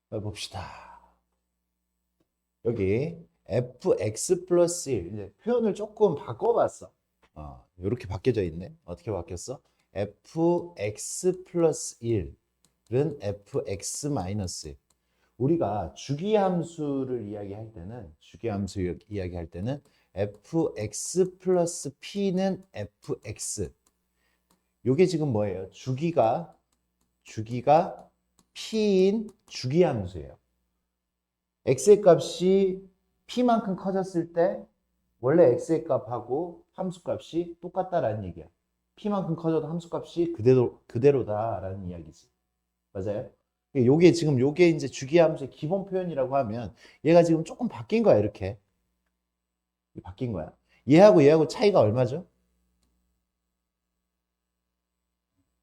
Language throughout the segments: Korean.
봅시다. 여기 fx 플러스 1 이제 표현을 조금 바꿔봤어. 이렇게 바뀌어져 있네. 어떻게 바뀌었어? fx 플러스 1은 fx 마이너스 1. 우리가 주기함수를 이야기할 때는 fx 플러스 p는 fx. 요게 지금 뭐예요? 주기가 p인 주기함수예요. x의 값이 p만큼 커졌을 때 원래 x의 값하고 함수값이 똑같다라는 얘기야. p만큼 커져도 함수값이 그대로다라는 이야기지. 맞아요? 요게 이제 주기함수의 기본 표현이라고 하면 얘가 지금 조금 바뀐 거야, 이렇게. 바뀐 거야. 얘하고 차이가 얼마죠?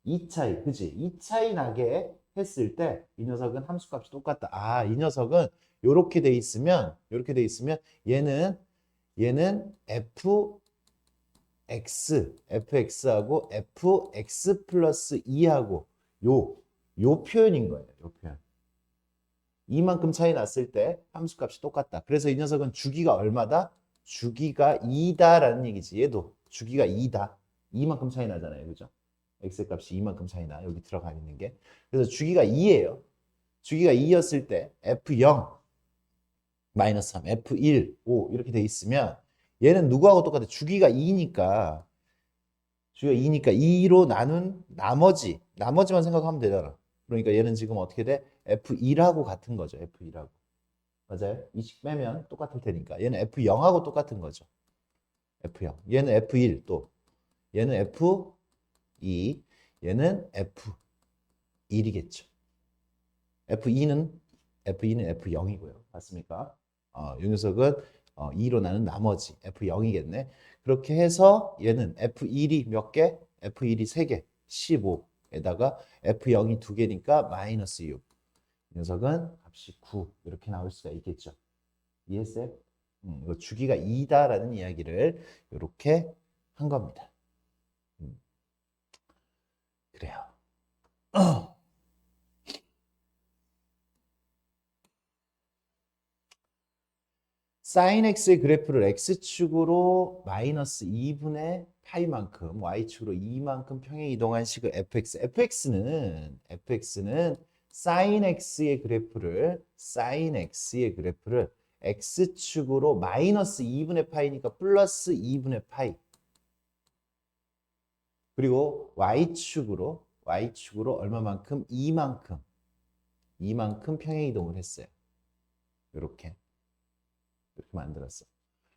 2 차이, 그지? 2 차이 나게 했을 때 이 녀석은 함수값이 똑같다. 이 녀석은 요렇게 돼 있으면 얘는 fx하고 fx 플러스 2하고 요 표현인 거예요. 요 표현. 이만큼 차이 났을 때 함수값이 똑같다. 그래서 이 녀석은 주기가 얼마다? 주기가 2다라는 얘기지. 얘도 주기가 2다. 이만큼 차이 나잖아요. 그죠? x 값이 이만큼 차이 나. 여기 들어가 있는 게. 그래서 주기가 2예요. 주기가 2였을 때 f0 마이너스 3, f1, 5 이렇게 돼 있으면 얘는 누구하고 똑같아? 주기가 2로 나눈 나머지만 생각하면 되잖아. 그러니까 얘는 지금 어떻게 돼? f1하고 같은 거죠. f1하고. 맞아요? 2씩 빼면 똑같을 테니까. 얘는 f0하고 똑같은 거죠. f0. 얘는 f1 또. 얘는 f2. 얘는 f1이겠죠. F2는 F0이고요. 맞습니까? 이 녀석은 2로 나눈 나머지 F0이겠네. 그렇게 해서 얘는 F1이 몇 개? F1이 3개, 15에다가 F0이 2개니까 마이너스 6. 이 녀석은 값이 9 이렇게 나올 수가 있겠죠. 이해했어요? 이거 주기가 2다라는 이야기를 이렇게 한 겁니다. 그래요. sin x의 그래프를 x축으로 마이너스 2분의 파이만큼 y축으로 2만큼 평행 이동한 식을 fx는 sin x의 그래프를 x축으로 마이너스 2분의 파이니까 플러스 2분의 파이 그리고 y축으로 얼마만큼? 2만큼 평행 이동을 했어요. 이렇게 만들었어.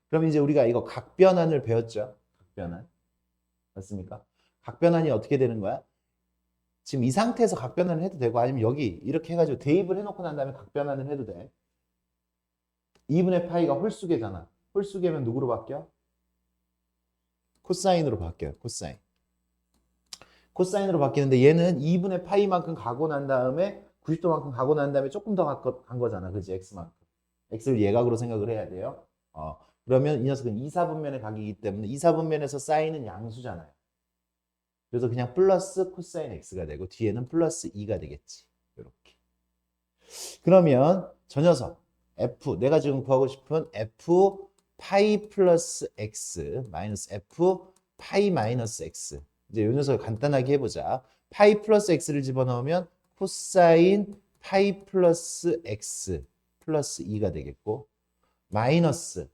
그럼 이제 우리가 이거 각변환을 배웠죠? 각변환. 맞습니까? 각변환이 어떻게 되는 거야? 지금 이 상태에서 각변환을 해도 되고 아니면 여기 이렇게 해가지고 대입을 해놓고 난 다음에 각변환을 해도 돼. 2분의 파이가 홀수계잖아. 홀수계면 누구로 바뀌어? 코사인으로 바뀌어요. 코사인으로 바뀌는데 얘는 2분의 파이만큼 가고 난 다음에 90도만큼 가고 난 다음에 조금 더 간 거잖아. 그지? x만큼. x를 예각으로 생각을 해야 돼요. 그러면 이 녀석은 2, 4분면의 각이기 때문에 2, 4분면에서 사인은 양수잖아요. 그래서 그냥 플러스 코사인 x가 되고 뒤에는 플러스 2가 되겠지. 이렇게. 그러면 저 녀석 f 내가 지금 구하고 싶은 f 파이 플러스 x 마이너스 f 파이 마이너스 x 이제 이 녀석을 간단하게 해보자. 파이 플러스 x를 집어넣으면 코사인 파이 플러스 x 플러스 2가 되겠고 마이너스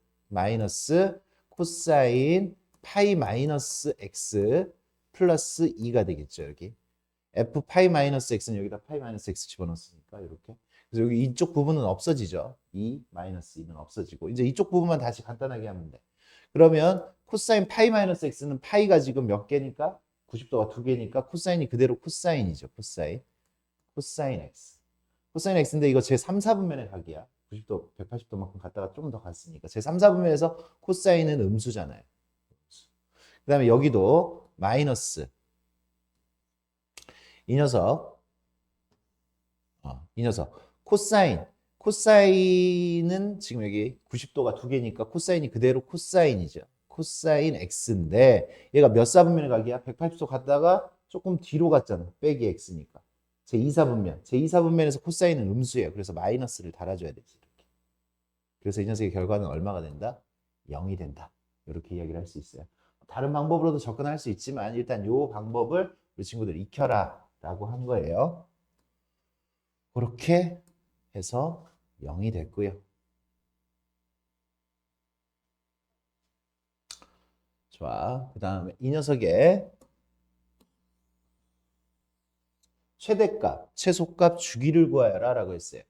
코사인 파이 마이너스 x 플러스 2가 되겠죠. 여기 f 파이 마이너스 x는 여기다 파이 마이너스 x 집어넣었으니까 이렇게. 그래서 여기 이쪽 부분은 없어지죠. 2 마이너스 2는 없어지고 이제 이쪽 부분만 다시 간단하게 하면 돼. 그러면 코사인 파이 마이너스 x는 파이가 지금 몇 개니까 90도가 2개니까 코사인이 그대로 코사인이죠. 코사인 x. 코사인 x인데 이거 제 3, 4분면의 각이야. 90도, 180도만큼 갔다가 좀 더 갔으니까 제 3, 4분면에서 코사인은 음수잖아요. 그 다음에 여기도 마이너스 이 녀석 코사인은 지금 여기 90도가 2개니까 코사인이 그대로 코사인이죠. 코사인 x인데 얘가 몇 사분면의 각이야? 180도 갔다가 조금 뒤로 갔잖아. 빼기 x니까. 제2사분면. 제2사분면에서 코사인은 음수예요. 그래서 마이너스를 달아줘야 되지. 이렇게. 그래서 이 녀석의 결과는 얼마가 된다? 0이 된다. 이렇게 이야기를 할 수 있어요. 다른 방법으로도 접근할 수 있지만 일단 이 방법을 우리 친구들 익혀라 라고 한 거예요. 그렇게 해서 0이 됐고요. 좋아. 그 다음에 이 녀석의 최대값, 최소값 주기를 구하여라 라고 했어요.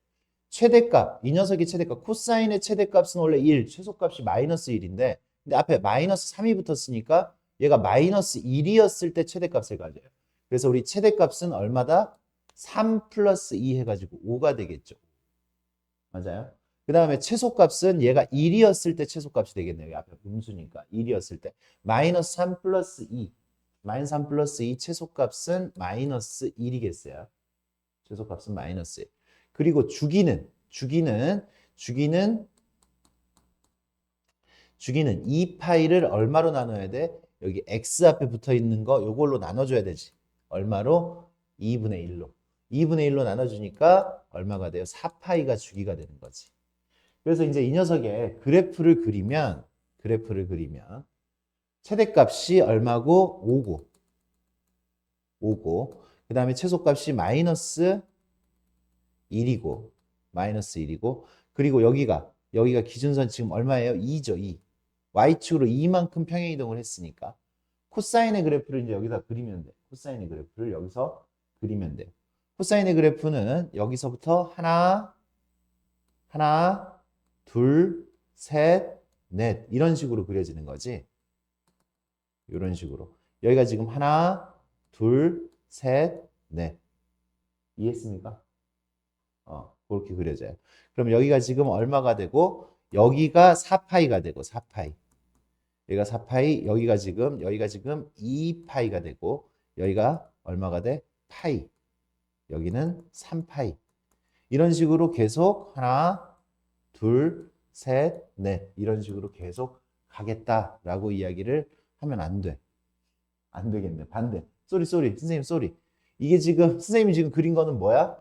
최대값, 이 녀석의 최대값, 코사인의 최대값은 원래 1, 최소값이 마이너스 1인데 근데 앞에 마이너스 3이 붙었으니까 얘가 마이너스 1이었을 때 최대값을 가져요. 그래서 우리 최대값은 얼마다? 3 플러스 2 해가지고 5가 되겠죠. 맞아요? 그 다음에 최소값은 얘가 1이었을 때 최소값이 되겠네요. 앞에 음수니까 1이었을 때 마이너스 3 플러스 2 마이너스 3 플러스 2 최소값은 마이너스 1이겠어요. 최소값은 마이너스 1. 그리고 주기는 2파이를 얼마로 나눠야 돼? 여기 x 앞에 붙어 있는 거 요걸로 나눠줘야 되지. 얼마로? 2분의 1로. 2분의 1로 나눠주니까 얼마가 돼요? 4파이가 주기가 되는 거지. 그래서 이제 이 녀석의 그래프를 그리면 최대값이 얼마고? 5고 그 다음에 최소값이 마이너스 1이고 그리고 여기가 기준선 지금 얼마예요? 2죠. 2. y축으로 2만큼 평행이동을 했으니까 코사인의 그래프를 이제 여기다 그리면 돼. 코사인의 그래프를 여기서 그리면 돼요. 코사인의 그래프는 여기서부터 하나, 둘, 셋, 넷 이런 식으로 그려지는 거지. 이런 식으로. 여기가 지금 하나, 둘, 셋, 넷. 이해했습니까? 그렇게 그려져요. 그럼 여기가 지금 얼마가 되고 여기가 4파이가 되고 4파이. 여기가 4파이, 여기가 지금 2파이가 되고 여기가 얼마가 돼? 파이. 여기는 3파이. 이런 식으로 계속 하나, 둘, 셋, 넷 이런 식으로 계속 가겠다라고 이야기를 하면 안 돼. 안 되겠네. 반대. 쏘리 선생님 쏘리. 이게 지금 선생님이 지금 그린 거는 뭐야?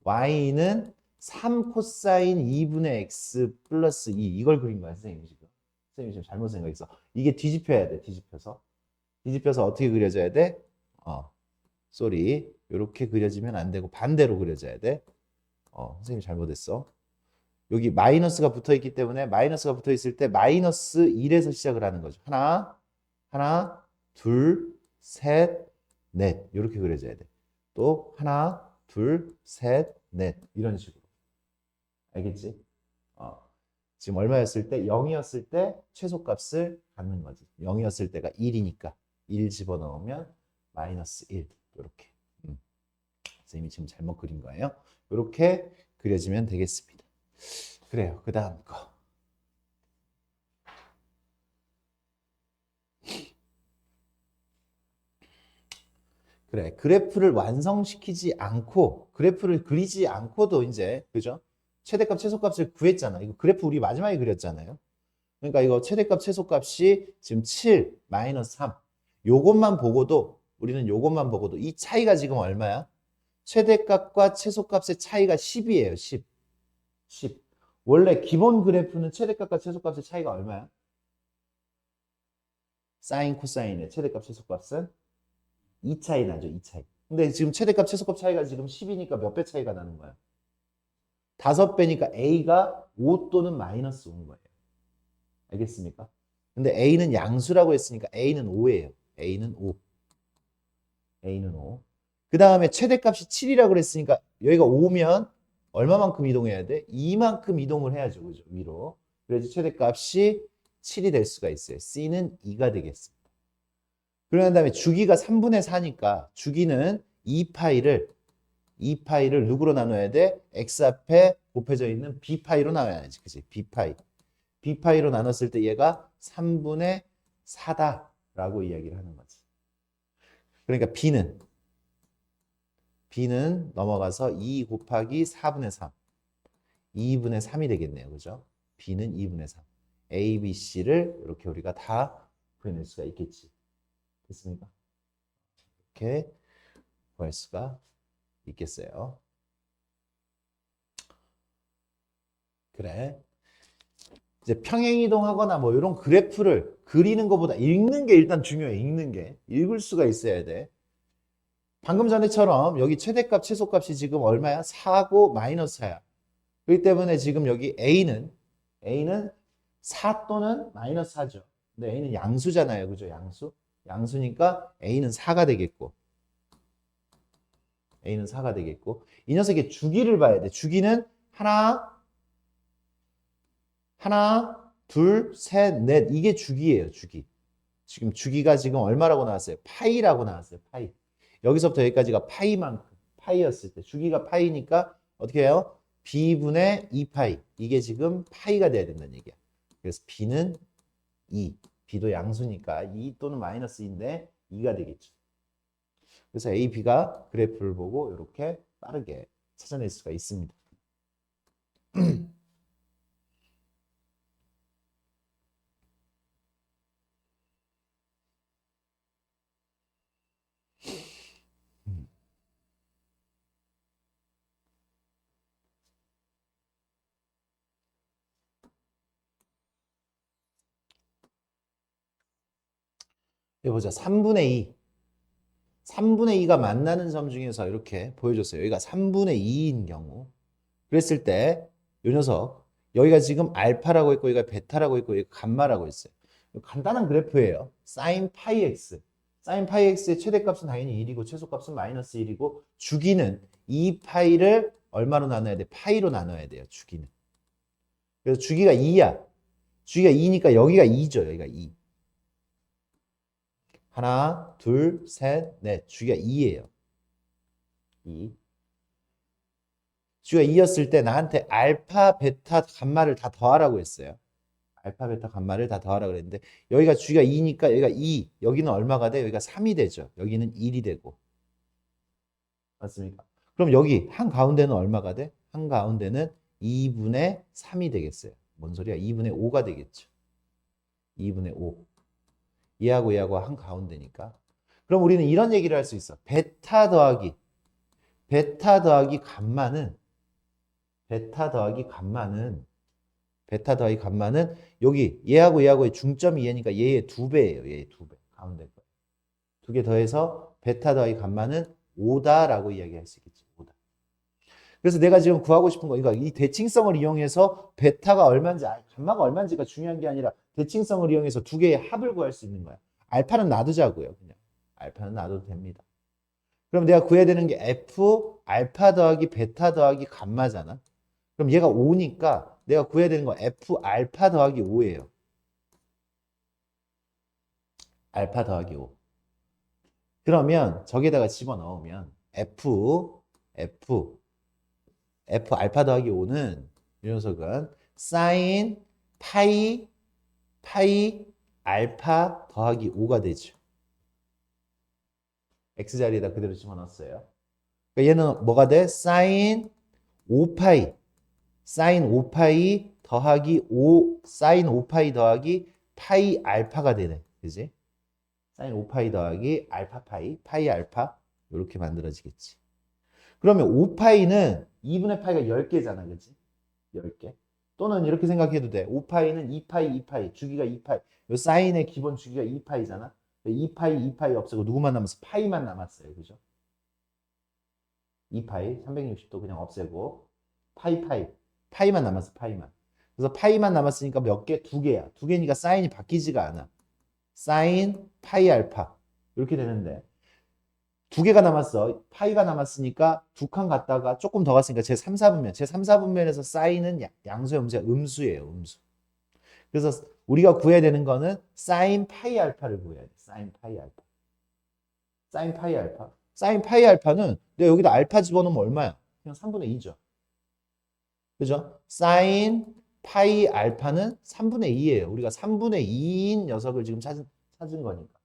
y는 3 코사인 2분의 x 플러스 2 이걸 그린 거야 선생님이 지금. 선생님이 지금 잘못 생각했어. 이게 뒤집혀야 돼. 뒤집혀서 어떻게 그려져야 돼? 쏘리. 이렇게 그려지면 안 되고 반대로 그려져야 돼. 선생님 잘못했어. 여기 마이너스가 붙어 있기 때문에 마이너스가 붙어 있을 때 마이너스 1에서 시작을 하는 거죠. 하나, 둘, 셋, 넷 이렇게 그려져야 돼. 또 하나, 둘, 셋, 넷 이런 식으로. 알겠지? 지금 얼마였을 때? 0이었을 때 최소값을 갖는 거지. 0이었을 때가 1이니까 1 집어넣으면 마이너스 1 이렇게. 선생님이 지금 잘못 그린 거예요. 이렇게 그려지면 되겠습니다. 그래요. 그 다음 거. 그래. 그래프를 완성시키지 않고 그래프를 그리지 않고도 이제 그죠? 최대값 최소값을 구했잖아. 이거 그래프 우리 마지막에 그렸잖아요. 그러니까 이거 최대값 최소값이 지금 7 마이너스 3. 요것만 보고도 우리는 요것만 보고도 이 차이가 지금 얼마야? 최대값과 최소값의 차이가 10이에요. 10. 원래 기본 그래프는 최대값과 최소값의 차이가 얼마야? 사인 코사인의 최대값 최소값은 2 차이 나죠. 2 차이. 근데 지금 최대값 최소값 차이가 지금 10이니까 몇 배 차이가 나는 거야? 5배니까 A가 5 또는 마이너스 5인 거예요. 알겠습니까? 근데 A는 양수라고 했으니까 A는 5예요. A는 5. 그 다음에 최대값이 7이라고 그랬으니까 여기가 5면 얼마만큼 이동해야 돼? 2만큼 이동을 해야죠. 그죠? 위로. 그래서 최대값이 7이 될 수가 있어요. C는 2가 되겠습니다. 그런 다음에 주기가 3분의 4니까 주기는 2파이를 누구로 나눠야 돼? x 앞에 곱해져 있는 b파이로 나눠야지. 그치? b파이로 나눴을 때 얘가 3분의 4다라고 이야기를 하는 거지. 그러니까 b는 넘어가서 2 곱하기 4분의 3 2분의 3이 되겠네요. 그죠? b는 2분의 3 a, b, c를 이렇게 우리가 다 구해낼 수가 있겠지. 됐습니까? 이렇게 구할 수가 있겠어요. 그래. 이제 평행이동하거나 뭐 이런 그래프를 그리는 것보다 읽는 게 일단 중요해. 읽는 게. 읽을 수가 있어야 돼. 방금 전에처럼 여기 최대값, 최소값이 지금 얼마야? 4고 마이너스 4야. 그렇기 때문에 지금 여기 A는 4 또는 마이너스 4죠. 근데 A는 양수잖아요. 그죠? 양수. 양수니까 A는 4가 되겠고 A는 4가 되겠고 이 녀석의 주기를 봐야 돼. 주기는 하나, 둘, 셋, 넷. 이게 주기예요. 주기. 지금 주기가 지금 얼마라고 나왔어요? 파이라고 나왔어요. 파이. 여기서부터 여기까지가 파이였을 때 주기가 파이니까 어떻게 해요? b분의 2파이. 이게 지금 파이가 돼야 된다는 얘기야. 그래서 b는 2. b도 양수니까 2 또는 마이너스 2인데 2가 되겠죠. 그래서 a, b가 그래프를 보고 이렇게 빠르게 찾아낼 수가 있습니다. 여기 보자. 3분의 2. 3분의 2가 만나는 점 중에서 이렇게 보여줬어요. 여기가 3분의 2인 경우. 그랬을 때 이 녀석 여기가 지금 알파라고 있고 여기가 베타라고 있고 여기가 감마라고 있어요. 간단한 그래프예요. 사인 파이 x. 사인 파이 x의 최대값은 당연히 1이고 최소값은 마이너스 1이고 주기는 2파이를 얼마로 나눠야 돼? 파이로 나눠야 돼요. 주기는. 그래서 주기가 2야. 주기가 2니까 여기가 2죠. 여기가 2. 하나, 둘, 셋, 넷. 주기가 2예요. 2. 주기가 2였을 때 나한테 알파, 베타, 감마를 다 더하라고 했어요. 알파, 베타, 감마를 다 더하라고 그랬는데 여기가 주기가 2니까 여기가 2. 여기는 얼마가 돼? 여기가 3이 되죠. 여기는 1이 되고. 맞습니까? 그럼 여기 한가운데는 얼마가 돼? 한가운데는 2분의 3이 되겠어요. 뭔 소리야? 2분의 5가 되겠죠. 2분의 5. 얘하고 한가운데니까. 그럼 우리는 이런 얘기를 할 수 있어. 베타 더하기 감마는 여기 얘하고의 중점이 얘니까 얘의 2배예요. 얘의 2배. 가운데 거. 2개 더해서 베타 더하기 감마는 5다라고 이야기할 수 있겠지. 5다. 그래서 내가 지금 구하고 싶은 거, 그러니까 이 대칭성을 이용해서 베타가 얼마인지, 감마가 얼마인지가 중요한 게 아니라 대칭성을 이용해서 두 개의 합을 구할 수 있는 거야. 알파는 놔두자고요. 그냥 알파는 놔둬도 됩니다. 그럼 내가 구해야 되는 게 F 알파 더하기 베타 더하기 감마잖아. 그럼 얘가 5니까 내가 구해야 되는 건 F 알파 더하기 5예요. 알파 더하기 5. 그러면 저기다가 집어넣으면 F 알파 더하기 5는 이 녀석은 사인 파이 알파 더하기 5가 되죠. X자리에다 그대로 집어넣었어요. 그러니까 얘는 뭐가 돼? 사인 5파이 더하기 5 사인 5파이 더하기 파이 알파가 되네. 그지? 사인 5파이 더하기 알파 파이 알파 이렇게 만들어지겠지. 그러면 5파이는 2분의 파이가 10개잖아. 그지? 10개. 또는 이렇게 생각해도 돼. 5파이는 2파이 주기가 2파이. 요 사인의 기본 주기가 2파이잖아. 2파이 없애고 누구만 남았어? 파이만 남았어요. 그죠? 2파이 360도 그냥 없애고 파이만 남았어. 파이만. 그래서 파이만 남았으니까 몇 개? 2개야. 2개니까 사인이 바뀌지가 않아. 사인 파이 알파 이렇게 되는데 2개가 남았어. 파이가 남았으니까 두 칸 갔다가 조금 더 갔으니까 제 3, 4분면. 제 3, 4분면에서 사인은 양수의 음수예요. 음수. 그래서 우리가 구해야 되는 거는 사인 파이 알파를 구해야 돼. 사인 파이 알파. 사인 파이 알파는 내가 여기다 알파 집어넣으면 얼마야? 그냥 3분의 2죠. 그죠? 사인 파이 알파는 3분의 2예요. 우리가 3분의 2인 녀석을 지금 찾은 거니까.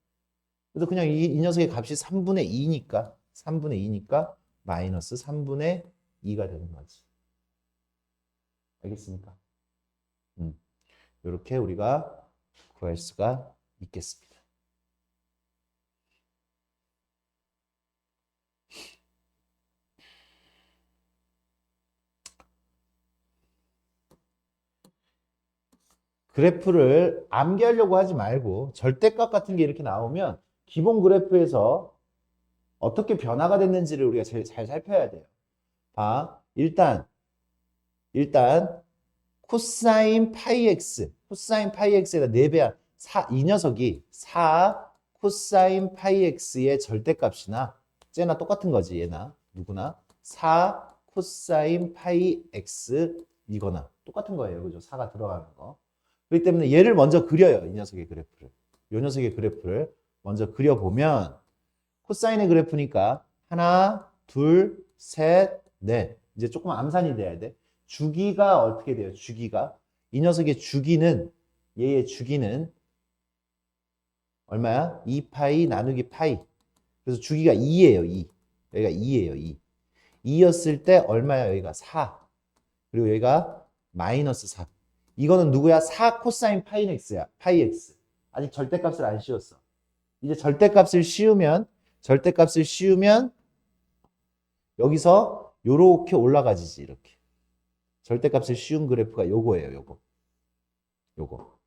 그래서 그냥 이 녀석의 값이 3분의 2니까 마이너스 3분의 2가 되는 거지. 알겠습니까? 이렇게 우리가 구할 수가 있겠습니다. 그래프를 암기하려고 하지 말고 절대값 같은 게 이렇게 나오면 기본 그래프에서 어떻게 변화가 됐는지를 우리가 제일 잘 살펴야 돼요. 봐, 일단 코사인 파이 x에다 4배한 이 녀석이 4 코사인 파이 x의 절대값이나 쟤나 똑같은 거지, 얘나 누구나 4 코사인 파이 x 이거나 똑같은 거예요. 그죠? 4가 들어가는 거. 그렇기 때문에 얘를 먼저 그려요. 이 녀석의 그래프를. 이 녀석의 그래프를 먼저 그려보면 코사인의 그래프니까 하나, 둘, 셋, 넷. 이제 조금 암산이 돼야 돼. 주기가 어떻게 돼요? 주기가. 이 녀석의 주기는 얘의 주기는 얼마야? 2파이 나누기 파이. 그래서 주기가 2예요. 2. 여기가 2예요. 2. 2였을 때 얼마야? 여기가 4. 그리고 여기가 마이너스 4. 이거는 누구야? 4 코사인 파이 x야. 파이 x. 아직 절대값을 안 씌웠어. 이제 절대값을 씌우면 여기서 요렇게 올라가지지. 이렇게. 절대값을 씌운 그래프가 요거예요. 요거.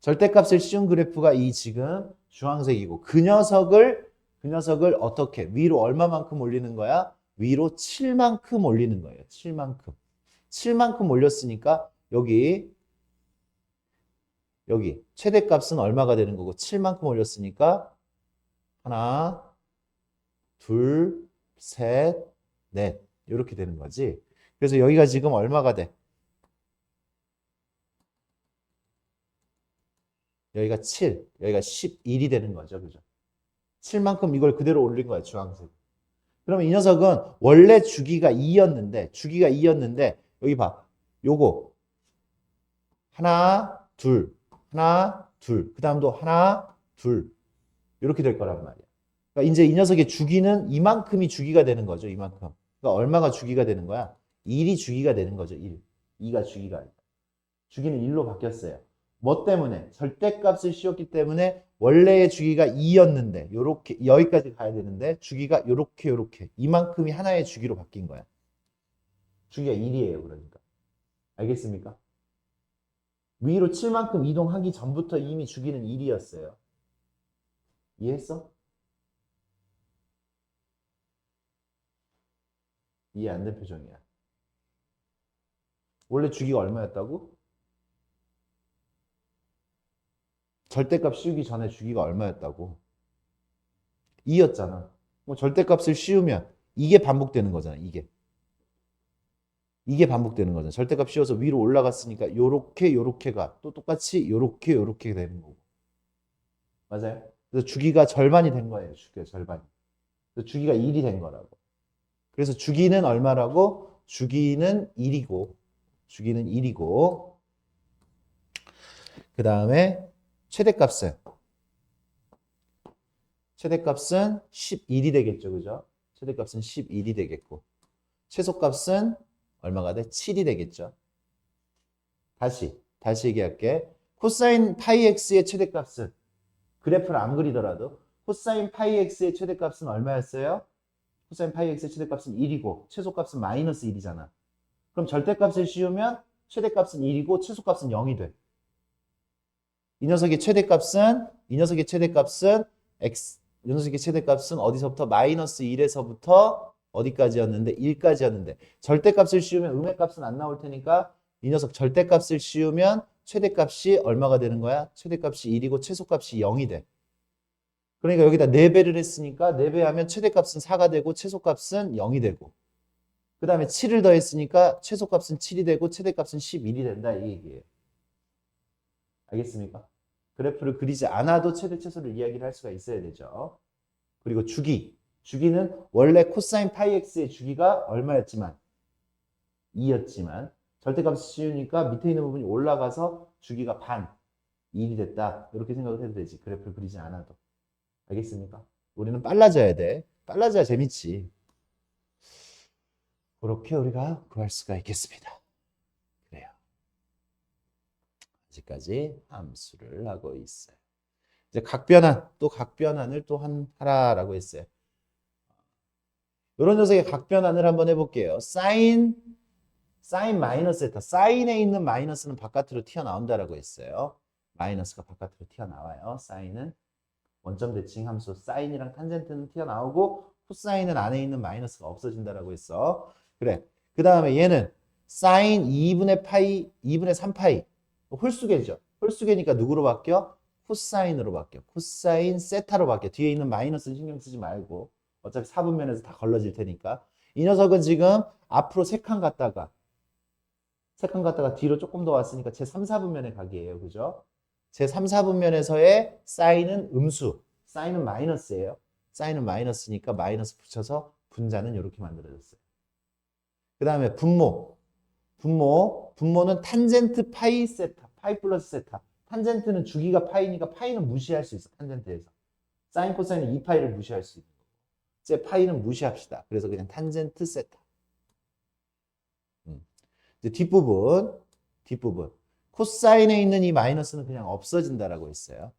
절대값을 씌운 그래프가 이 지금 주황색이고 그 녀석을 어떻게 위로 얼마만큼 올리는 거야? 위로 7만큼 올리는 거예요. 7만큼 올렸으니까 여기 최대값은 얼마가 되는 거고 7만큼 올렸으니까 하나, 둘, 셋, 넷 이렇게 되는 거지. 그래서 여기가 지금 얼마가 돼? 여기가 7, 여기가 11이 되는 거죠. 그죠? 7만큼 이걸 그대로 올린 거야, 주황색. 그러면 이 녀석은 원래 주기가 2였는데 여기 봐. 요거 하나, 둘, 그 다음도 하나, 둘 이렇게 될 거란 말이야. 그러니까 이제 이 녀석의 주기는 이만큼이 주기가 되는 거죠. 이만큼. 그러니까 얼마가 주기가 되는 거야? 1이 주기가 되는 거죠. 1. 2가 주기가 아니다. 주기는 1로 바뀌었어요. 뭐 때문에? 절대값을 씌웠기 때문에 원래의 주기가 2였는데 요렇게 여기까지 가야 되는데 주기가 요렇게 이만큼이 하나의 주기로 바뀐 거야. 주기가 1이에요. 그러니까. 알겠습니까? 위로 7만큼 이동하기 전부터 이미 주기는 1이었어요. 이해했어? 이해 안 된 표정이야. 원래 주기가 얼마였다고? 절대값 씌우기 전에 주기가 얼마였다고? 2였잖아. 뭐 절대값을 씌우면 이게 반복되는 거잖아. 이게 반복되는 거잖아. 절대값 씌워서 위로 올라갔으니까 요렇게가 또 똑같이 요렇게 되는 거고. 맞아요? 그래서 주기가 절반이 된 거예요. 주기가 절반이. 그래서 주기가 1이 된 거라고. 그래서 주기는 얼마라고? 주기는 1이고 그 다음에 최대값은 11이 되겠죠. 그죠? 최대값은 11이 되겠고 최소값은 얼마가 돼? 7이 되겠죠. 다시 얘기할게. 코사인 파이 x의 최대값은 그래프를 안 그리더라도 코사인 파이 x의 최대값은 얼마였어요? 코사인 파이 x의 최대값은 1이고 최소값은 마이너스 1이잖아. 그럼 절대값을 씌우면 최대값은 1이고 최소값은 0이 돼. 이 녀석의 최대값은 어디서부터? 마이너스 1에서부터 어디까지였는데? 1까지였는데 절대값을 씌우면 음의 값은 안 나올 테니까 이 녀석 절대값을 씌우면 최대값이 얼마가 되는 거야? 최대값이 1이고 최소값이 0이 돼. 그러니까 여기다 4배를 했으니까 4배 하면 최대값은 4가 되고 최소값은 0이 되고 그 다음에 7을 더했으니까 최소값은 7이 되고 최대값은 11이 된다 이 얘기예요. 알겠습니까? 그래프를 그리지 않아도 최대 최소를 이야기를 할 수가 있어야 되죠. 그리고 주기는 원래 코사인 파이 x의 주기가 얼마였지만 2였지만 절대값을 씌우니까 밑에 있는 부분이 올라가서 주기가 반 1이 됐다. 이렇게 생각을 해도 되지. 그래프를 그리지 않아도. 알겠습니까? 우리는 빨라져야 돼. 빨라져야 재밌지. 그렇게 우리가 구할 수가 있겠습니다. 그래요. 아직까지 함수를 하고 있어요. 이제 각변환을 또 하라라고 했어요. 이런 녀석의 각변환을 한번 해볼게요. 사인 사인 마이너스 세타. 사인에 있는 마이너스는 바깥으로 튀어나온다라고 했어요. 마이너스가 바깥으로 튀어나와요. 사인은 원점 대칭 함수 사인이랑 탄젠트는 튀어나오고 코사인은 안에 있는 마이너스가 없어진다라고 했어. 그래. 그 다음에 얘는 사인 2분의 파이, 2분의 3파이. 홀수계죠. 홀수계니까 누구로 바뀌어? 코사인으로 바뀌어. 코사인 세타로 바뀌어. 뒤에 있는 마이너스는 신경 쓰지 말고. 어차피 4분면에서 다 걸러질 테니까. 이 녀석은 지금 앞으로 3칸 갔다가 뒤로 조금 더 왔으니까 제 3, 4분면에 가기예요. 그죠? 제 3, 4분면에서의 사인은 음수. 사인은 마이너스예요. 사인은 마이너스니까 마이너스 붙여서 분자는 이렇게 만들어졌어요. 그 다음에 분모는 탄젠트 파이 세타. 파이 플러스 세타. 탄젠트는 주기가 파이니까 파이는 무시할 수 있어. 탄젠트에서. 사인 코사인은 2파이를 무시할 수 있는 거고. 제 파이는 무시합시다. 그래서 그냥 탄젠트 세타. 이제 뒷부분. 코사인에 있는 이 마이너스는 그냥 없어진다라고 했어요.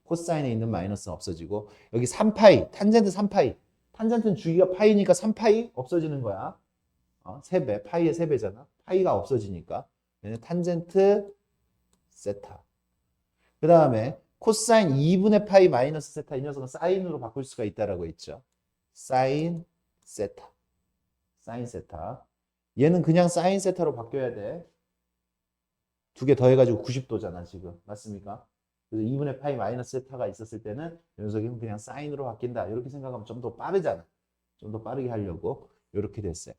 코사인에 있는 마이너스는 없어지고 여기 3파이, 탄젠트 3파이. 탄젠트는 주기가 파이니까 3파이 없어지는 거야. 3배, 파이의 3배잖아. 파이가 없어지니까. 얘는 탄젠트 세타. 그 다음에 코사인 2분의 파이 마이너스 세타. 이 녀석은 사인으로 바꿀 수가 있다라고 했죠. 사인 세타. 사인 세타. 얘는 그냥 사인 세타로 바뀌어야 돼. 2개 더해가지고 90도잖아, 지금. 맞습니까? 그래서 2분의 파이 마이너스 세타가 있었을 때는 이 녀석은 그냥 사인으로 바뀐다. 이렇게 생각하면 좀 더 빠르잖아. 좀 더 빠르게 하려고 이렇게 됐어요.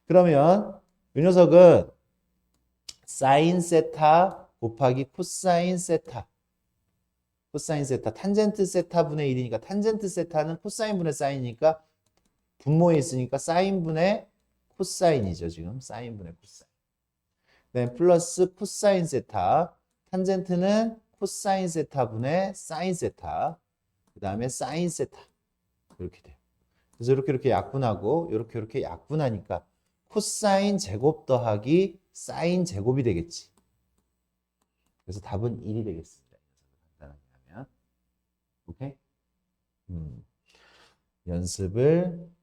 그러면 이 녀석은 사인 세타 곱하기 코사인 세타. 코사인 세타. 탄젠트 세타 분의 1이니까 탄젠트 세타는 코사인 분의 사인이니까 분모에 있으니까 사인 분의 코사인이죠. 지금 사인 분의 코사인. 그다음에 플러스 코사인 세타. 탄젠트는 코사인 세타 분의 사인 세타. 그 다음에 사인 세타. 이렇게 돼요. 그래서 이렇게 약분하고 이렇게 약분하니까 코사인 제곱 더하기 사인 제곱이 되겠지. 그래서 답은 1이 되겠습니다. 간단하게 하면. 오케이? 연습을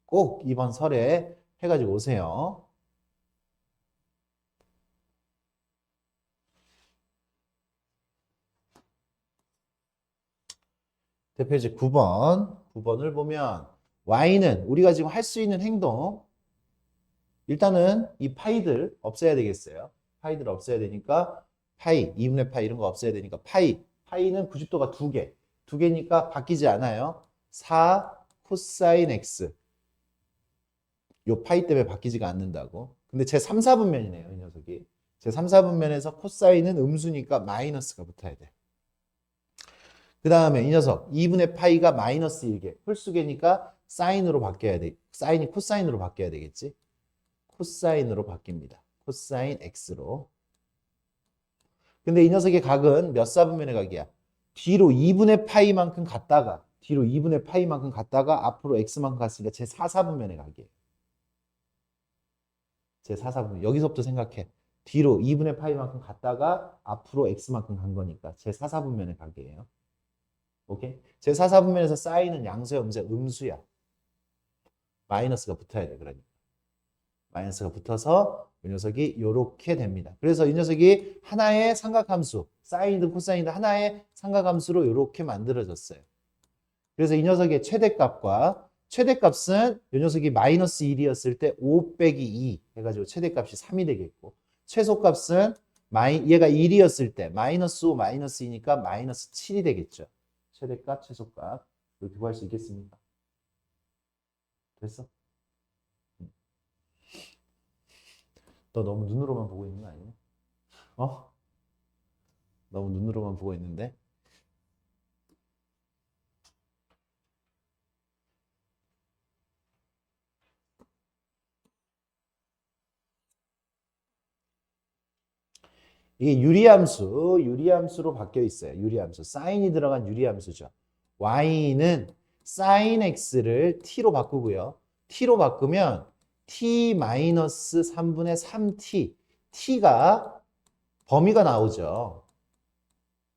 꼭 이번 설에 해가지고 오세요. 대표제 9번을 보면 y는 우리가 지금 할 수 있는 행동 일단은 이 파이들 없애야 되겠어요. 파이들 없애야 되니까 파이, 2분의 파이 이런 거 없애야 되니까 파이는 90도가 2개. 2개니까 바뀌지 않아요. 4 코사인 x. 요 파이 때문에 바뀌지가 않는다고. 근데 제 3, 4분면이네요. 이 녀석이. 제 3, 4분면에서 코사인은 음수니까 마이너스가 붙어야 돼. 그 다음에 이 녀석 2분의 파이가 마이너스 1개. 홀수계니까 사인으로 바뀌어야 돼. 사인이 코사인으로 바뀌어야 되겠지. 코사인으로 바뀝니다. 코사인 x로. 근데 이 녀석의 각은 몇 사분면의 각이야? 뒤로 2분의 파이만큼 갔다가 앞으로 x만큼 갔으니까 제 4사분면의 각이에요. 제 4사분면. 여기서부터 생각해. 뒤로 2분의 파이만큼 갔다가 앞으로 x만큼 간 거니까 제 4사분면의 각이에요. 오케이? 제 4사분면에서 사인은 양수야, 음수야. 마이너스가 붙어야 돼. 그러니까. 마이너스가 붙어서 이 녀석이 이렇게 됩니다. 그래서 이 녀석이 하나의 삼각함수, 사인이든 코사인이든 하나의 삼각함수로 이렇게 만들어졌어요. 그래서 이 녀석의 최대값은 이 녀석이 마이너스 1이었을 때 5 빼기 2 해가지고 최대값이 3이 되겠고 최소값은 얘가 1이었을 때 마이너스 5, 마이너스 2니까 마이너스 7이 되겠죠. 최대값, 최소값 이렇게 구할 수 있겠습니까? 됐어? 너 너무 눈으로만 보고 있는 거 아니야? 너무 눈으로만 보고 있는데? 이게 유리함수로 바뀌어 있어요. 유리함수. 사인이 들어간 유리함수죠. y는 sin x를 t로 바꾸고요. t로 바꾸면 t-3분의 3t. t가 범위가 나오죠.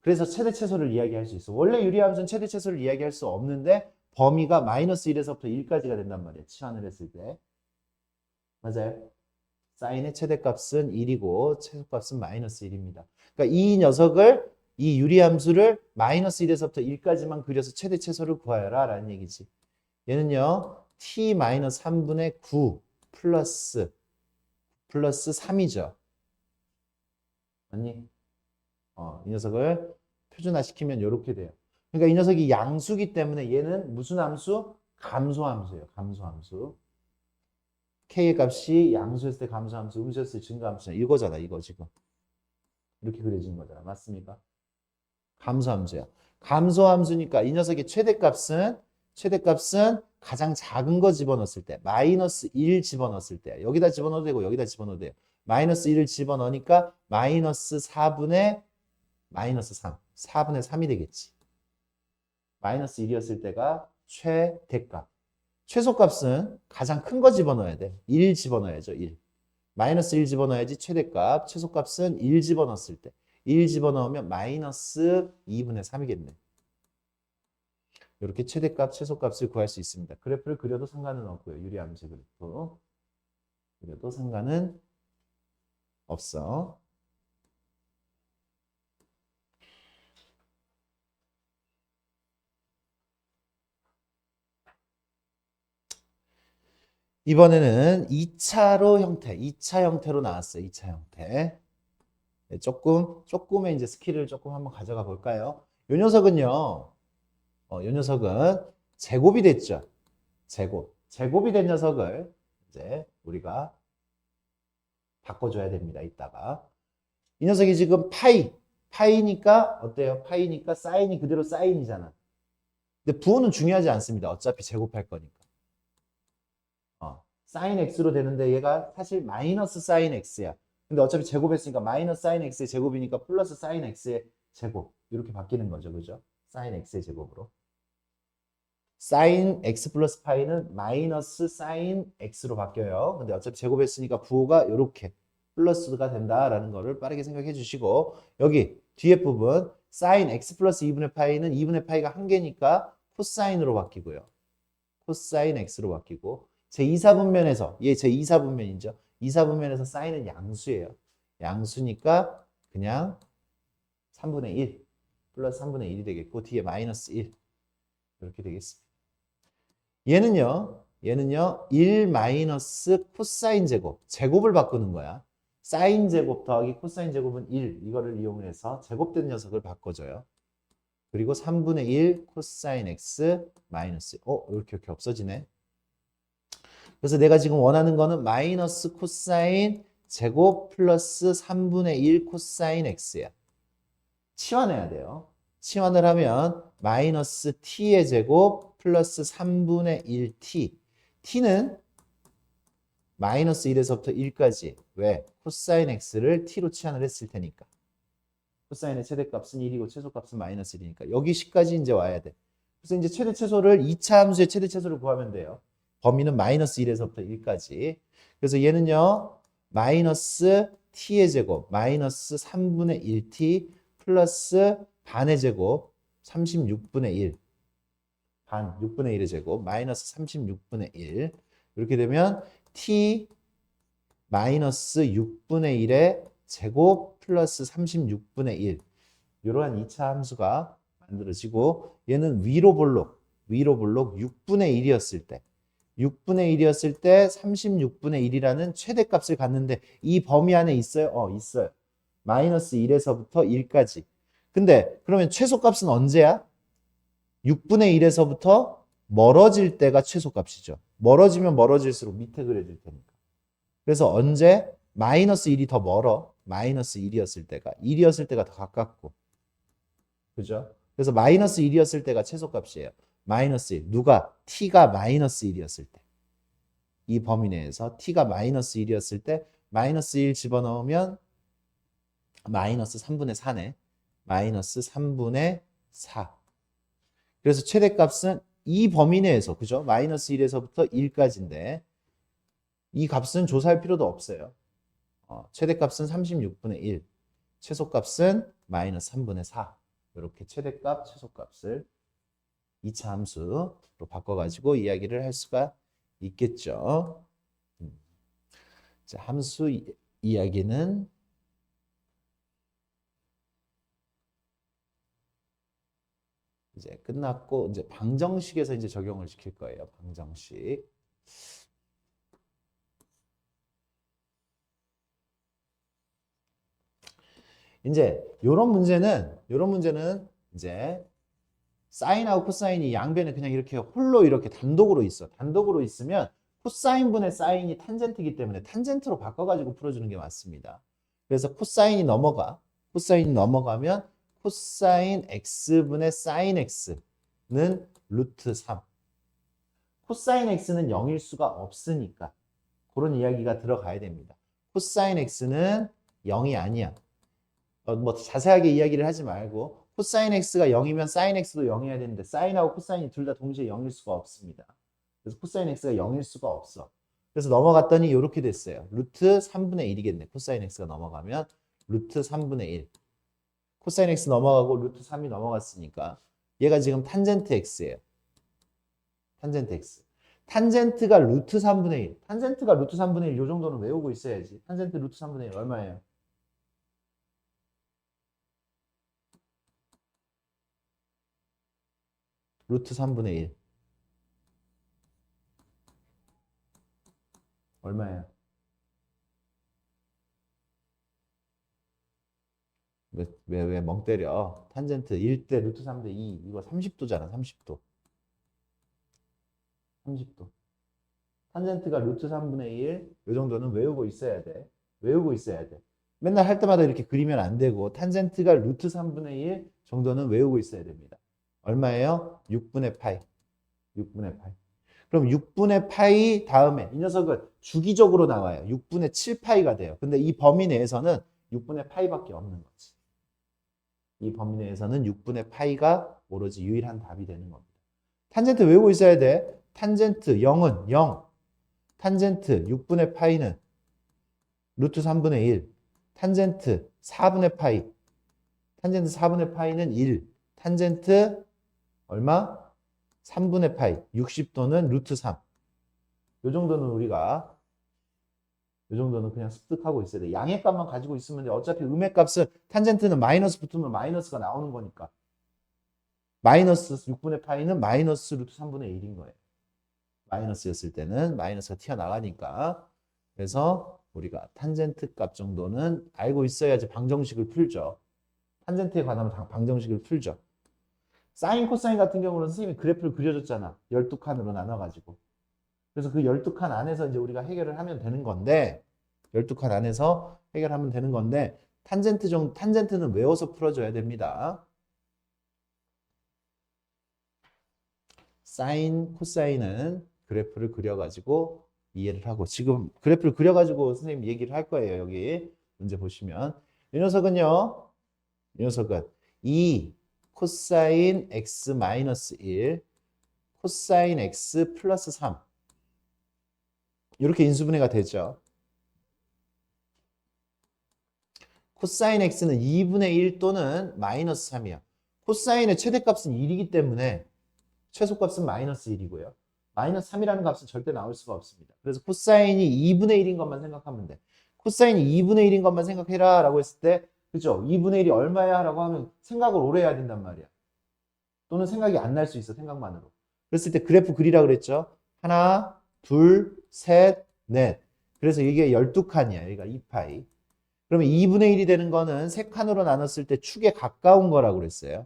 그래서 최대 최소를 이야기할 수 있어. 원래 유리함수는 최대 최소를 이야기할 수 없는데 범위가 마이너스 1에서부터 1까지가 된단 말이에요. 치환을 했을 때. 맞아요. 사인의 최대값은 1이고 최소값은 마이너스 1입니다. 그러니까 이 녀석을 이 유리함수를 마이너스 1에서부터 1까지만 그려서 최대 최소를 구하여라 라는 얘기지. 얘는요. t 마이너스 3분의 9 플러스 3이죠. 맞니? 이 녀석을 표준화시키면 이렇게 돼요. 그러니까 이 녀석이 양수기 때문에 얘는 무슨 함수? 감소함수예요. 감소함수. k의 값이 양수였을 때 감소함수, 음수였을 때 증가함수. 이거잖아. 이거 지금. 이렇게 그려진 거잖아. 맞습니까? 감소함수야. 감소함수니까 이 녀석의 최대값은 가장 작은 거 집어넣었을 때 마이너스 1 집어넣었을 때 여기다 집어넣어도 되고 여기다 집어넣어도 돼요. 마이너스 1을 집어넣으니까 마이너스 4분의 3이 되겠지. 마이너스 1이었을 때가 최대값. 최소값은 가장 큰 거 집어넣어야 돼. 1 집어넣어야죠. 1. 마이너스 1 집어넣어야지 최대값. 최소값은 1 집어넣었을 때. 1 집어넣으면 마이너스 2분의 3이겠네. 이렇게 최대값, 최소값을 구할 수 있습니다. 그래프를 그려도 상관은 없고요. 유리함수 그래프. 그려도 상관은 없어. 이번에는 2차 형태로 나왔어요. 2차 형태. 네, 조금의 이제 스킬을 조금 한번 가져가 볼까요? 요 녀석은요, 요 녀석은 제곱이 됐죠. 제곱이 된 녀석을 이제 우리가 바꿔줘야 됩니다. 이따가. 이 녀석이 지금 파이니까 어때요? 파이니까 사인이 그대로 사인이잖아. 근데 부호는 중요하지 않습니다. 어차피 제곱할 거니까. 사인 x로 되는데 얘가 사실 마이너스 사인 x야. 근데 어차피 제곱했으니까 마이너스 사인 x의 제곱이니까 플러스 사인 x의 제곱. 이렇게 바뀌는 거죠. 그죠? 사인 x의 제곱으로. 사인 x 플러스 파이는 마이너스 사인 x로 바뀌어요. 근데 어차피 제곱했으니까 부호가 이렇게 플러스가 된다라는 거를 빠르게 생각해 주시고 여기 뒤에 부분 사인 x 플러스 2분의 파이는 2분의 파이가 한 개니까 코사인으로 바뀌고요. 코사인 x로 바뀌고 제2사분면에서 얘 제2사분면이죠. 2사분면에서 사인은 양수예요. 양수니까 그냥 3분의 1 플러스 3분의 1이 되겠고 뒤에 마이너스 1 이렇게 되겠습니다. 얘는요 1 마이너스 코사인 제곱을 바꾸는 거야. 사인 제곱 더하기 코사인 제곱은 1 이거를 이용해서 제곱된 녀석을 바꿔줘요. 그리고 3분의 1 코사인 x 마이너스 이렇게 없어지네. 그래서 내가 지금 원하는 거는 마이너스 코사인 제곱 플러스 3분의 1 코사인 x야. 치환해야 돼요. 치환을 하면 마이너스 t의 제곱 플러스 3분의 1t. t는 마이너스 1에서부터 1까지. 왜? 코사인 x를 t로 치환을 했을 테니까. 코사인의 최대값은 1이고 최소값은 마이너스 1이니까. 여기 10까지 이제 와야 돼. 그래서 이제 최대 최소를 2차 함수의 최대 최소를 구하면 돼요. 범위는 마이너스 1에서부터 1까지. 그래서 얘는요. 마이너스 t의 제곱 마이너스 3분의 1t 플러스 반의 제곱 36분의 1 반 6분의 1의 제곱 마이너스 36분의 1 이렇게 되면 t 마이너스 6분의 1의 제곱 플러스 36분의 1 이러한 2차 함수가 만들어지고 얘는 위로 볼록 6분의 1이었을 때 36분의 1이라는 최대값을 갖는데 이 범위 안에 있어요? 있어요. 마이너스 1에서부터 1까지. 근데 그러면 최소값은 언제야? 6분의 1에서부터 멀어질 때가 최소값이죠. 멀어지면 멀어질수록 밑에 그려질 테니까. 그래서 언제? 마이너스 1이 더 멀어. 마이너스 1이었을 때가. 1이었을 때가 더 가깝고. 그죠? 그래서 마이너스 1이었을 때가 최소값이에요. 마이너스 1. 누가? t가 마이너스 1이었을 때. 이 범위 내에서 t가 마이너스 1이었을 때 마이너스 1 집어넣으면 마이너스 3분의 4네. 마이너스 3분의 4. 그래서 최대값은 이 범위 내에서, 그죠? 마이너스 1에서부터 1까지인데 이 값은 조사할 필요도 없어요. 최대값은 36분의 1. 최소값은 마이너스 3분의 4. 이렇게 최대값, 최소값을 2차 함수로 바꿔가지고 이야기를 할 수가 있겠죠. 자, 함수 이야기는 이제 끝났고 이제 방정식에서 이제 적용을 시킬 거예요. 방정식. 이제 요런 문제는 이제 사인하고 코사인이 양변에 그냥 이렇게 홀로 이렇게 단독으로 있어. 단독으로 있으면 코사인분의 사인이 탄젠트이기 때문에 탄젠트로 바꿔가지고 풀어주는 게 맞습니다. 그래서 코사인이 넘어가면 코사인 x분의 사인 x는 루트 3. 코사인 x는 0일 수가 없으니까 그런 이야기가 들어가야 됩니다. 코사인 x는 0이 아니야. 뭐 자세하게 이야기를 하지 말고 코사인 x가 0이면 사인 x도 0이어야 되는데 사인하고 코사인이 둘 다 동시에 0일 수가 없습니다. 그래서 코사인 x가 0일 수가 없어. 그래서 넘어갔더니 이렇게 됐어요. 루트 3분의 1이겠네. 코사인 x가 넘어가면 루트 3분의 1. 코사인 x 넘어가고 루트 3이 넘어갔으니까 얘가 지금 탄젠트 x예요. 탄젠트 x. 탄젠트가 루트 3분의 1. 탄젠트가 루트 3분의 1 이 정도는 외우고 있어야지. 탄젠트 루트 3분의 1 얼마예요? 루트 3분의 1 얼마예요? 왜 멍 때려? 탄젠트 1대 루트 3대 2 이거 30도잖아. 30도. 30도. 탄젠트가 루트 3분의 1 이 정도는 외우고 있어야 돼. 외우고 있어야 돼. 맨날 할 때마다 이렇게 그리면 안 되고 탄젠트가 루트 3분의 1 정도는 외우고 있어야 됩니다. 얼마예요? 6분의 파이. 6분의 파이. 그럼 6분의 파이 다음에 이 녀석은 주기적으로 나와요. 6분의 7파이가 돼요. 근데 이 범위 내에서는 6분의 파이밖에 없는 거지. 이 범위 내에서는 6분의 파이가 오로지 유일한 답이 되는 겁니다. 탄젠트 외우고 있어야 돼. 탄젠트 0은 0. 탄젠트 6분의 파이는 루트 3분의 1. 탄젠트 4분의 파이. 탄젠트 4분의 파이는 1. 탄젠트 얼마? 3분의 파이. 60도는 루트 3. 요 정도는 우리가 요 정도는 그냥 습득하고 있어야 돼. 양의 값만 가지고 있으면 돼. 어차피 음의 값은 탄젠트는 마이너스 붙으면 마이너스가 나오는 거니까. 마이너스 6분의 파이는 마이너스 루트 3분의 1인 거예요. 마이너스였을 때는 마이너스가 튀어나가니까. 그래서 우리가 탄젠트 값 정도는 알고 있어야지 방정식을 풀죠. 탄젠트에 관한 방정식을 풀죠. 사인, 코사인 같은 경우는 선생님이 그래프를 그려줬잖아. 12칸으로 나눠가지고. 그래서 그 12칸 안에서 이제 우리가 해결을 하면 되는 건데 12칸 안에서 해결하면 되는 건데 탄젠트는 외워서 풀어줘야 됩니다. 사인, 코사인은 그래프를 그려가지고 이해를 하고 지금 그래프를 그려가지고 선생님 얘기를 할 거예요. 여기 문제 보시면 이 녀석은요. 이 녀석은 2 코사인 x 마이너스 1 코사인 x 플러스 3 이렇게 인수분해가 되죠. 코사인 x는 2분의 1 또는 마이너스 3이야. 코사인의 최대값은 1이기 때문에 최소값은 마이너스 1이고요. 마이너스 3이라는 값은 절대 나올 수가 없습니다. 그래서 코사인이 2분의 1인 것만 생각하면 돼. 코사인이 2분의 1인 것만 생각해라 라고 했을 때 그죠? 2분의 1이 얼마야? 라고 하면 생각을 오래 해야 된단 말이야. 또는 생각이 안 날 수 있어. 생각만으로. 그랬을 때 그래프 그리라 그랬죠? 하나, 둘, 셋, 넷. 그래서 이게 12칸이야. 여기가 2파이. 그러면 2분의 1이 되는 거는 3칸으로 나눴을 때 축에 가까운 거라고 그랬어요.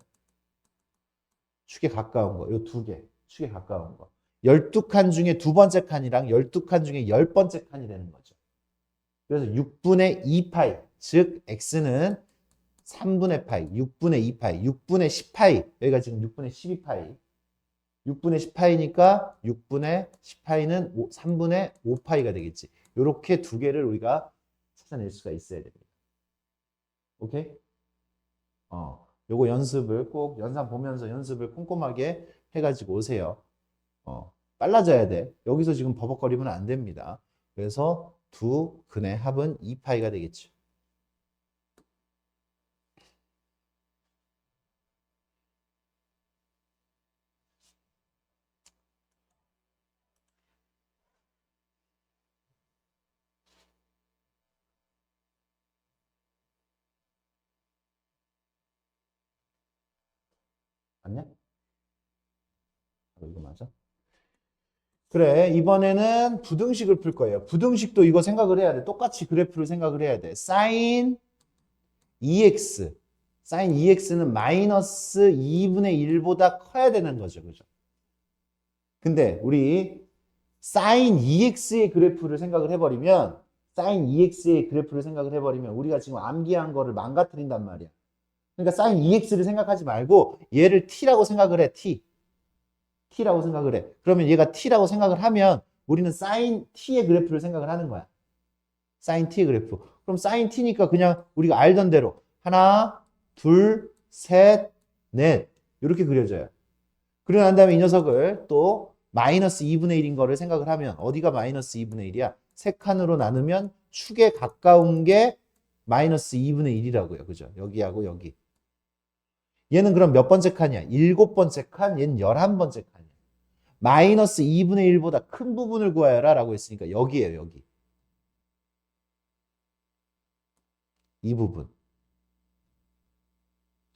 축에 가까운 거. 요 두 개. 축에 가까운 거. 12칸 중에 두 번째 칸이랑 12칸 중에 10번째 칸이 되는 거죠. 그래서 6분의 2파이. 즉 x는 3분의 파이, 6분의 2파이, 6분의 10파이. 여기가 지금 6분의 12파이. 6분의 10파이니까 6분의 10파이는 3분의 5파이가 되겠지. 이렇게 두 개를 우리가 찾아낼 수가 있어야 됩니다. 오케이? 요거 연습을 꼭 연산 보면서 연습을 꼼꼼하게 해가지고 오세요. 빨라져야 돼. 여기서 지금 버벅거리면 안 됩니다. 그래서 두 근의 합은 2파이가 되겠죠. 맞냐? 이거 맞아? 그래, 이번에는 부등식을 풀 거예요. 부등식도 이거 생각을 해야 돼. 똑같이 그래프를 생각을 해야 돼. sin 2x. sin 2x는 마이너스 2분의 1보다 커야 되는 거죠. 그죠? 근데 우리 sin 2x의 그래프를 생각을 해버리면 sin 2x의 그래프를 생각을 해버리면 우리가 지금 암기한 거를 망가뜨린단 말이야. 그러니까 sin 2x를 생각하지 말고 얘를 t라고 생각을 해. t라고 생각을 해. 그러면 얘가 t라고 생각을 하면 우리는 sin t의 그래프를 생각을 하는 거야. sin t의 그래프. 그럼 sin t니까 그냥 우리가 알던 대로 하나, 둘, 셋, 넷 이렇게 그려져요. 그리고 난 다음에 이 녀석을 또 마이너스 2분의 1인 거를 생각을 하면 어디가 마이너스 2분의 1이야? 세 칸으로 나누면 축에 가까운 게 마이너스 2분의 1이라고요. 그죠? 여기하고 여기. 얘는 그럼 몇 번째 칸이야? 7번째 칸, 얘는 11번째 칸이야. 마이너스 2분의 1보다 큰 부분을 구하여라 라고 했으니까 여기에요. 여기. 이 부분.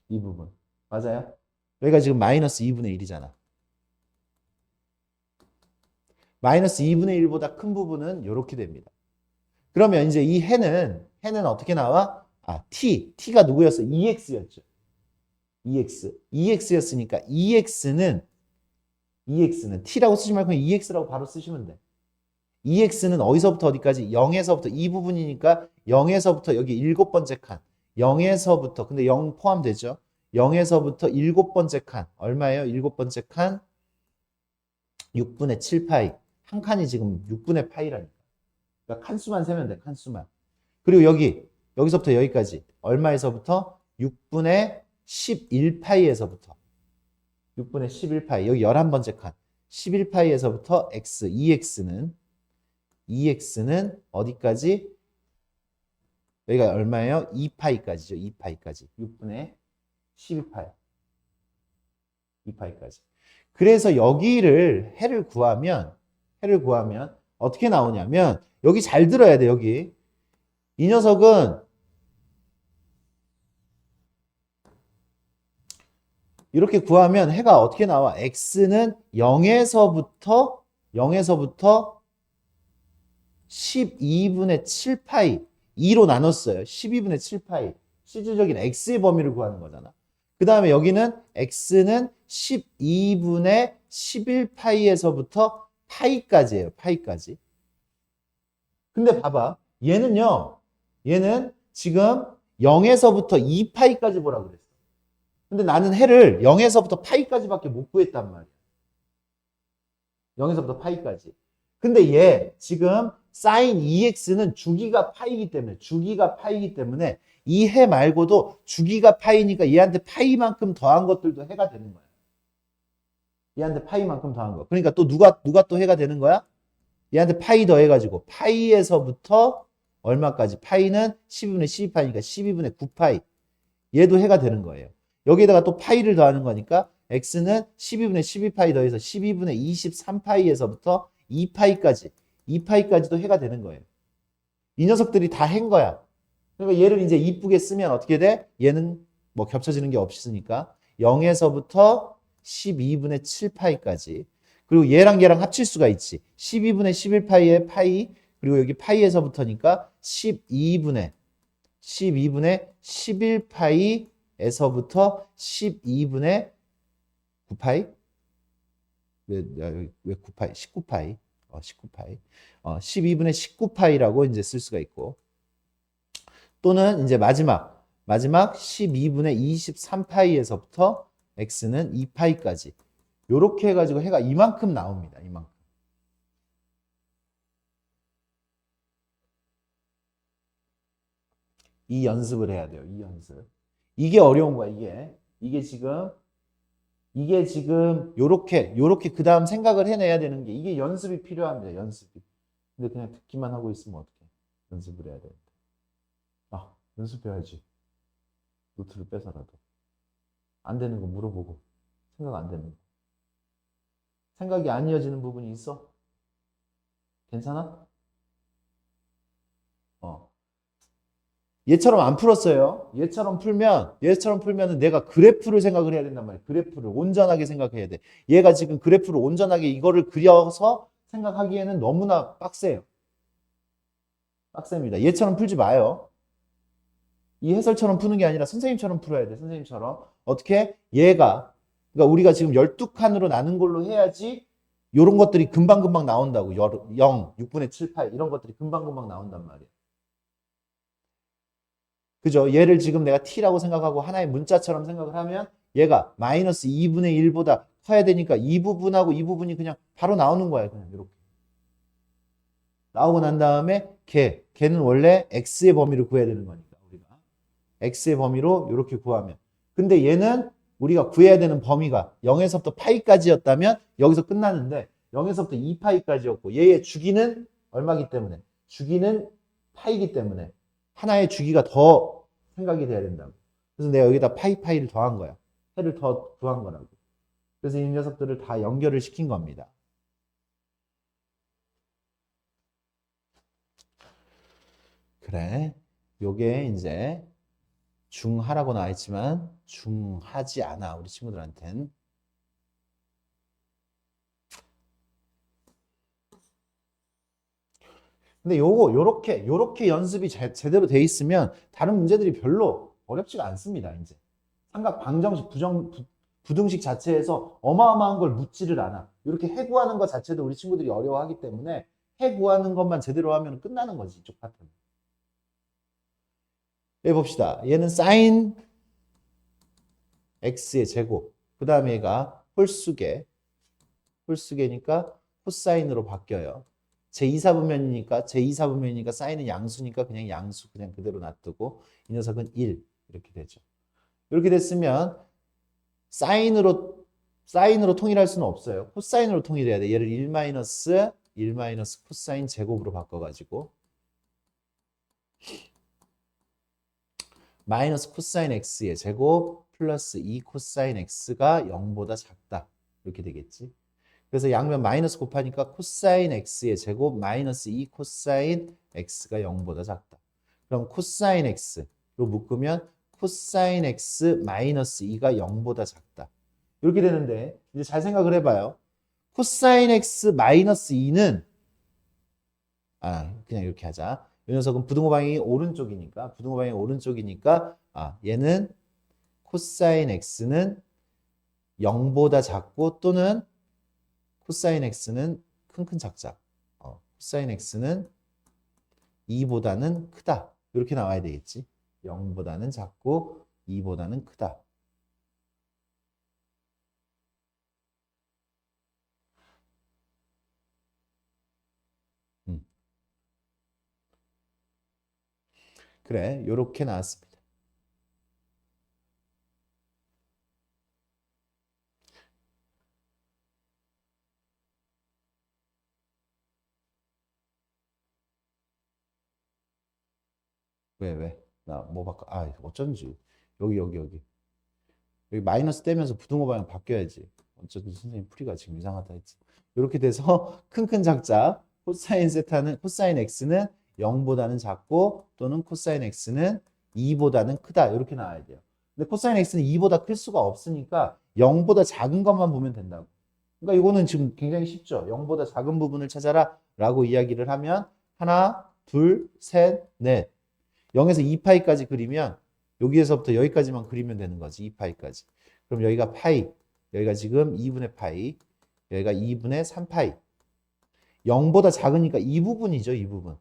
이 부분. 맞아요? 여기가 지금 마이너스 2분의 1이잖아. 마이너스 2분의 1보다 큰 부분은 이렇게 됩니다. 그러면 이제 이 해는 어떻게 나와? t가 누구였어? 2x였죠. 2x였으니까 2x는 t라고 쓰지 말고 2x라고 바로 쓰시면 돼. 2x는 어디서부터 어디까지? 0에서부터 이 부분이니까 0에서부터 여기 7번째 칸. 0에서부터 근데 0 포함되죠? 0에서부터 7번째 칸. 얼마예요? 7번째 칸 6분의 7파이. 한 칸이 지금 6분의 파이라니까. 그러니까 칸수만 세면 돼. 칸수만. 그리고 여기서부터 여기까지 얼마에서부터? 6분의 11파이에서부터 6분의 11파이 여기 11번째 칸 11파이에서부터 x 2x는 어디까지? 여기가 얼마예요? 2파이까지죠. 2파이까지 6분의 12파이 2파이까지. 그래서 여기를 해를 구하면 어떻게 나오냐면 여기 잘 들어야 돼. 여기 이 녀석은 이렇게 구하면 해가 어떻게 나와? x는 0에서부터 12분의 7파이 2로 나눴어요. 12분의 7파이 실질적인 x의 범위를 구하는 거잖아. 그 다음에 여기는 x는 12분의 11파이에서부터 파이까지예요. 파이까지. 근데 봐봐. 얘는 지금 0에서부터 2파이까지 보라고 그랬어. 근데 나는 해를 0에서부터 파이까지밖에 못 구했단 말이야. 0에서부터 파이까지. 근데 얘 지금 sin 2x는 주기가 파이기 때문에 이 해 말고도 주기가 파이니까 얘한테 파이만큼 더한 것들도 해가 되는 거야. 얘한테 파이만큼 더한 거. 그러니까 또 누가 또 해가 되는 거야? 얘한테 파이 더해가지고 파이에서부터 얼마까지? 파이는 12분의 12파이니까 12분의 9파이. 얘도 해가 되는 거예요. 여기에다가 또 파이를 더하는 거니까 x는 12분의 12파이 더해서 12분의 23파이에서부터 2파이까지도 해가 되는 거예요. 이 녀석들이 다 해인 거야. 그러니까 얘를 이제 이쁘게 쓰면 어떻게 돼? 얘는 뭐 겹쳐지는 게 없으니까 0에서부터 12분의 7파이까지. 그리고 얘랑 합칠 수가 있지. 12분의 11파이의 파이 그리고 여기 파이에서부터니까 12분의 11파이에서부터 12분의 9파이? 왜 9파이? 19파이. 19파이. 12분의 19파이라고 이제 쓸 수가 있고. 또는 이제 마지막 12분의 23파이에서부터 x는 2파이까지. 요렇게 해가지고 해가 이만큼 나옵니다. 이만큼. 이 연습을 해야 돼요. 이 연습. 이게 어려운 거야, 이게. 이게 지금 요렇게 그 다음 생각을 해내야 되는 게 이게 연습이 필요합니다. 연습이. 근데 그냥 듣기만 하고 있으면 어떡해. 연습을 해야 되는데. 연습해야지. 노트를 빼서라도. 안 되는 거 물어보고. 생각 안 되는 거. 생각이 안 이어지는 부분이 있어? 괜찮아? 얘처럼 안 풀었어요. 얘처럼 풀면은 내가 그래프를 생각을 해야 된단 말이야. 그래프를 온전하게 생각해야 돼. 얘가 지금 그래프를 온전하게 이거를 그려서 생각하기에는 너무나 빡세요. 빡셉니다. 얘처럼 풀지 마요. 이 해설처럼 푸는 게 아니라 선생님처럼 풀어야 돼. 선생님처럼. 어떻게? 얘가 그러니까 우리가 지금 12칸으로 나눈 걸로 해야지 요런 것들이 금방금방 나온다고. 0, 6분의 7, 8 이런 것들이 금방금방 나온단 말이야. 그죠? 얘를 지금 내가 t라고 생각하고 하나의 문자처럼 생각을 하면 얘가 마이너스 2분의 1보다 커야 되니까 이 부분하고 이 부분이 그냥 바로 나오는 거야. 그냥 이렇게. 나오고 난 다음에 걔는 원래 x의 범위를 구해야 되는 거니까 우리가 x의 범위로 이렇게 구하면 근데 얘는 우리가 구해야 되는 범위가 0에서부터 파이까지였다면 여기서 끝나는데 0에서부터 2파이까지였고 얘의 주기는 얼마기 때문에 주기는 파이기 때문에 하나의 주기가 더 생각이 돼야 된다고. 그래서 내가 여기다 파이를 더한 거야. 해를 더 구한 거라고. 그래서 이 녀석들을 다 연결을 시킨 겁니다. 그래. 요게 이제 중하라고 나와 있지만 중하지 않아. 우리 친구들한텐. 근데 요렇게 연습이 제대로 돼 있으면 다른 문제들이 별로 어렵지가 않습니다. 이제 삼각 방정식 부등식 자체에서 어마어마한 걸 묻지를 않아. 이렇게 해구하는 것 자체도 우리 친구들이 어려워하기 때문에 해구하는 것만 제대로 하면 끝나는 거지. 이쪽 파트는. 해봅시다. 얘는 사인 x의 제곱. 그 다음에 얘가 홀수계니까 코사인으로 바뀌어요. 제2사분면이니까 사인은 양수니까 그냥 양수 그냥 그대로 놔두고 이 녀석은 1 이렇게 되죠. 이렇게 됐으면 사인으로 통일할 수는 없어요. 코사인으로 통일해야 돼. 얘를 1 코사인 제곱으로 바꿔가지고 마이너스 코사인 x의 제곱 플러스 2 코사인 x가 0보다 작다. 이렇게 되겠지. 그래서 양면 마이너스 곱하니까 코사인 x의 제곱 마이너스 2 코사인 x가 0보다 작다. 그럼 코사인 x로 묶으면 코사인 x 마이너스 2가 0보다 작다. 이렇게 되는데 이제 잘 생각을 해봐요. 코사인 x 마이너스 2는 그냥 이렇게 하자. 이 녀석은 부등호 방향이 오른쪽이니까 얘는 코사인 x는 0보다 작고 또는 코사인 x는 큰 작자. 코사인 x는 2보다는 크다. 이렇게 나와야 되겠지. 0보다는 작고 2보다는 크다. 그래, 이렇게 나왔습니다. 왜? 나 뭐 바꿔? 어쩐지. 여기 마이너스 떼면서 부등호 방향 바뀌어야지. 어쩐지 선생님 풀이가 지금 이상하다 했지. 이렇게 돼서 큰 작자 코사인 x는 0보다는 작고 또는 코사인 x는 2보다는 크다. 이렇게 나와야 돼요. 근데 코사인 x는 2보다 클 수가 없으니까 0보다 작은 것만 보면 된다고. 그러니까 이거는 지금 굉장히 쉽죠. 0보다 작은 부분을 찾아라 라고 이야기를 하면 하나, 둘, 셋, 넷. 0에서 2파이까지 그리면 여기에서부터 여기까지만 그리면 되는 거지. 2파이까지. 그럼 여기가 파이. 여기가 지금 2분의 파이. 여기가 2분의 3파이. 0보다 작으니까 이 부분이죠. 이 부분.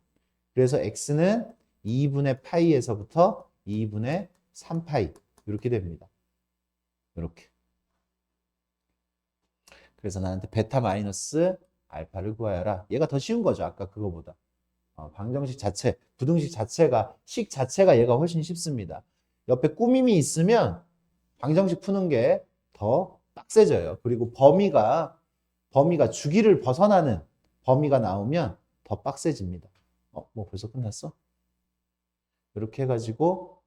그래서 x는 2분의 파이에서부터 2분의 3파이. 이렇게 됩니다. 이렇게. 그래서 나한테 베타 마이너스 알파를 구하여라. 얘가 더 쉬운 거죠. 아까 그거보다. 방정식 자체, 부등식 자체가, 식 자체가 얘가 훨씬 쉽습니다. 옆에 꾸밈이 있으면 방정식 푸는 게 더 빡세져요. 그리고 범위가 주기를 벗어나는 범위가 나오면 더 빡세집니다. 뭐 벌써 끝났어? 이렇게 해가지고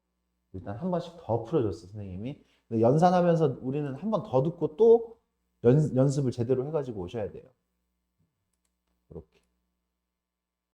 일단 한 번씩 더 풀어줬어, 선생님이. 연산하면서 우리는 한 번 더 듣고 또 연습을 제대로 해가지고 오셔야 돼요. 이렇게.